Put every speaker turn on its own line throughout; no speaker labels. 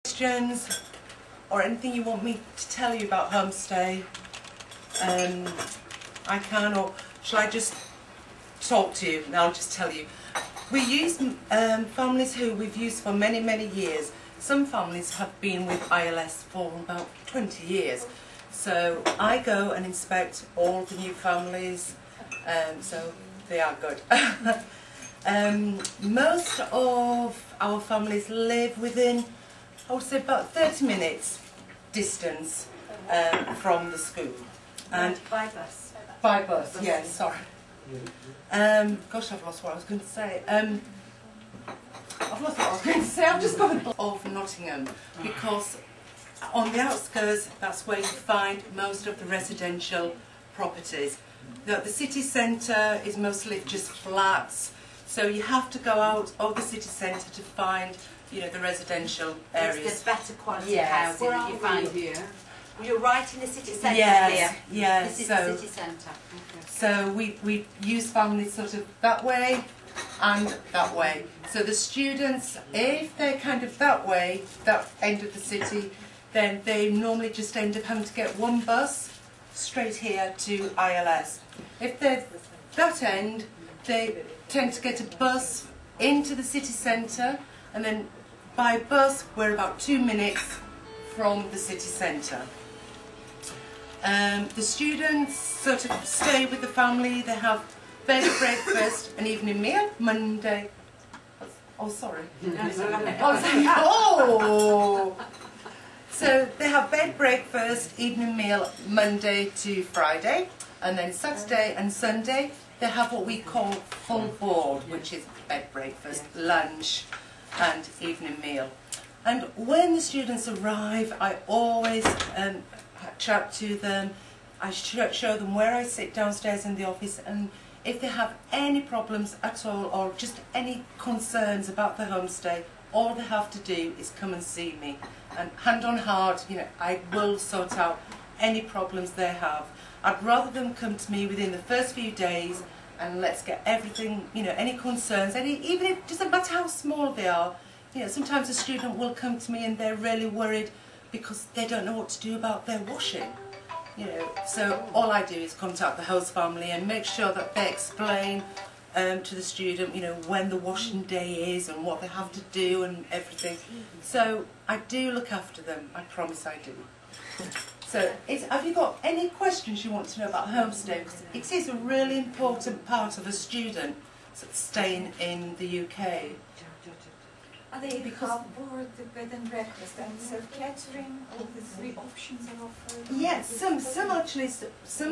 Questions or anything you want me to tell you about homestay, I can, or shall I just talk to you? I'll just tell you. We use families who we've used for many, many years. Some families have been with ILS for about 20 years. So I go and inspect all the new families, so they are good. Most of our families live within, I would say, about 30 minutes distance from the school. And
by bus.
By bus, yes, sorry. Gosh, I've lost what I was going to say. I've lost what I was going to say. I've just got a bit of Nottingham, because on the outskirts, that's where you find most of the residential properties. The city centre is mostly just flats, so you have to go out of the city centre to find, you know, the residential areas.
It's the better quality
Yes.
housing that you find
here.
You're right in the city centre
Yes,
here.
yes.
This is
So,
the city centre. Okay.
so we use families sort of that way and that way. So the students, if they're kind of that way, that end of the city, then they normally just end up having to get one bus straight here to ILS. If they're that end, they tend to get a bus into the city centre, and then by bus we're about 2 minutes from the city centre. The students sort of stay with the family. They have bed, breakfast, and evening meal Monday. Oh, sorry. Oh. So they have bed, breakfast, evening meal Monday to Friday, and then Saturday and Sunday they have what we call full board, which is bed, breakfast, lunch, and evening meal. And when the students arrive, I always chat to them. I show them where I sit downstairs in the office, and if they have any problems at all or just any concerns about the homestay, all they have to do is come and see me. And hand on heart, you know, I will sort out any problems they have. I'd rather them come to me within the first few days and let's get everything, you know, any concerns, even if it doesn't matter how small they are. You know, sometimes a student will come to me and they're really worried because they don't know what to do about their washing. You know, so all I do is contact the host family and make sure that they explain to the student, you know, when the washing day is and what they have to do and everything. So I do look after them, I promise I do. So have you got any questions you want to know about homestay? Because it is a really important part of a student staying in the UK.
Are they board, the bed and breakfast, and self-catering? All the three options are offered?
Yes, some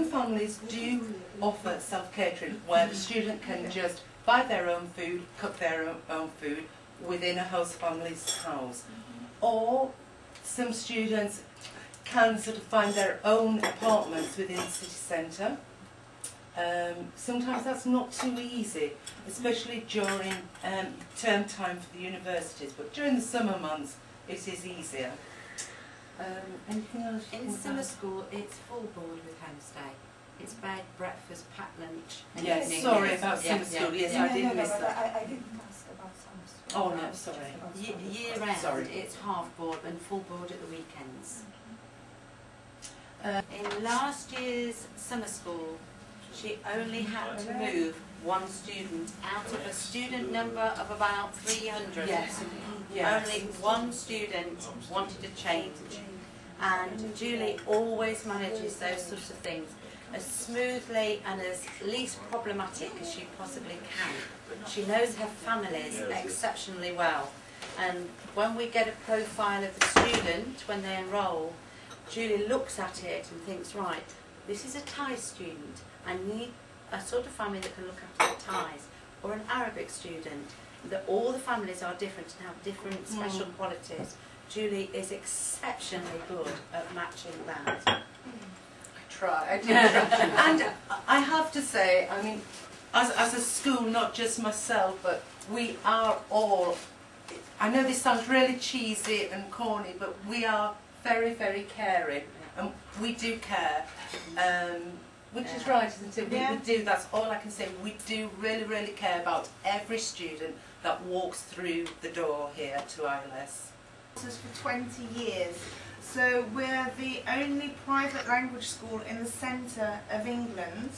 families do offer self-catering, where the student can just buy their own food, cook their own food within a host family's house. Or some students can sort of find their own apartments within the city centre. Sometimes that's not too easy, especially during term time for the universities, but during the summer months it is easier. Anything else?
In summer school, it's full board with homestay. It's bed, breakfast, packed lunch. And
Yes,
evening
sorry
meals.
about summer school, yes, I did miss that.
I didn't ask about summer school.
Oh no, sorry.
Year round,
Sorry.
it's half board and full board at the weekends. In last year's summer school, she only had to move one student out of a student number of about 300.
Yes. Yes.
Only one student wanted to change, and Julie always manages those sorts of things as smoothly and as least problematic as she possibly can. She knows her families exceptionally well, and when we get a profile of the student when they enrol, Julie looks at it and thinks, right, this is a Thai student. I need a sort of family that can look after the Thais, or an Arabic student. That all the families are different and have different special qualities. Julie is exceptionally good at matching that.
I do try. And I have to say, I mean, as a school, not just myself, but we are all, I know this sounds really cheesy and corny, but we are very, very caring, and we do care. Which is right, isn't it? We do, that's all I can say. We do really, really care about every student that walks through the door here to ILS.
For 20 years. So we're the only private language school in the centre of England,